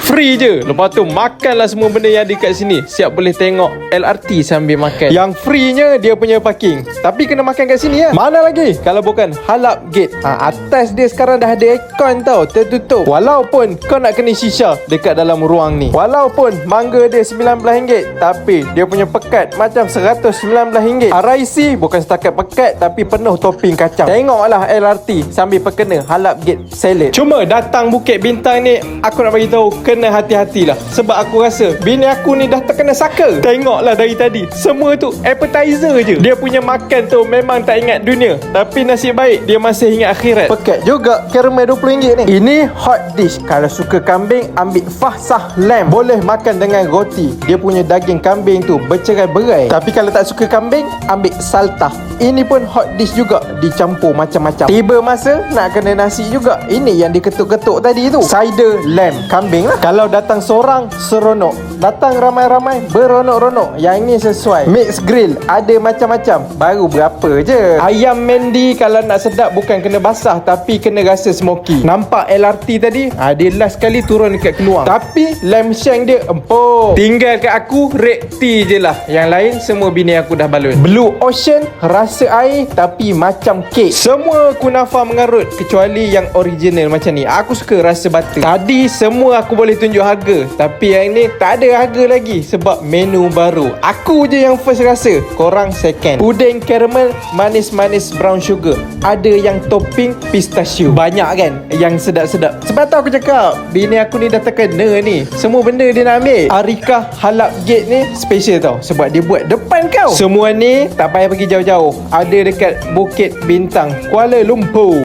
Free je. Lepas tu makanlah semua benda yang ada kat sini. Siap boleh tengok LRT sambil makan. Yang free-nya dia punya parking. Tapi kena makan kat sini lah. Mana lagi kalau bukan Halap Gate. Atas dia sekarang dah ada aircon tau, tertutup. Walaupun kau nak kena shisha dekat dalam ruang ni. Walaupun mangga dia RM19, tapi dia punya pekat macam RM119. RIC bukan setakat pekat, tapi penuh topping kacang. Tengoklah LRT sambil perkena Halap Gate salad. Cuma datang Bukit Bintang ni, aku nak bagi tahu kena hati-hatilah. Sebab aku rasa bini aku ni dah terkena saka. Tengoklah dari tadi, semua tu appetizer je. Dia punya makan tu memang tak ingat dunia, tapi nasib baik dia masih ingat akhirat. Pekat juga caramel RM20 ni. Ini hot dish. Kalau suka kambing, ambil fahsah lamb. Boleh makan dengan roti. Dia punya daging kambing tu bercerai-berai. Tapi kalau tak suka kambing, ambil saltah. Ini pun hot dish juga, dicampur macam-macam. Tiba masa nak kena nasi juga. Ini yang diketuk-ketuk tadi tu, cider lamb, kambing lah. Kalau datang seorang, seronok. Datang ramai-ramai, beronok-ronok. Yang ni sesuai. Mix grill, ada macam-macam. Baru berapa je. Ayam mendi kalau nak sedap bukan kena basah, tapi kena rasa smoky. Nampak LRT tadi, dia last kali turun dekat Keluang. Tapi lamb shank dia empuk. Tinggal kat aku red tea je lah. Yang lain semua bini aku dah balun. Blue Ocean, rasa air tapi macam kek. Semua kunafa mengarut kecuali yang original macam ni. Aku suka rasa butter. Tadi semua aku boleh tunjuk harga, tapi yang ni tak ada harga lagi sebab menu baru. Aku je yang first rasa, korang second. Puding caramel manis-manis brown sugar. Ada yang topping pistachio. Banyak kan yang sedap-sedap. Sebab tu aku cakap bini aku ni dah terkena ni. Semua benda dia nak ambil. Arika Halap Gate ni special tau, sebab dia buat depan kau. Semua ni tak payah pergi jauh-jauh. Ada dekat Bukit Bintang, Kuala Lumpur.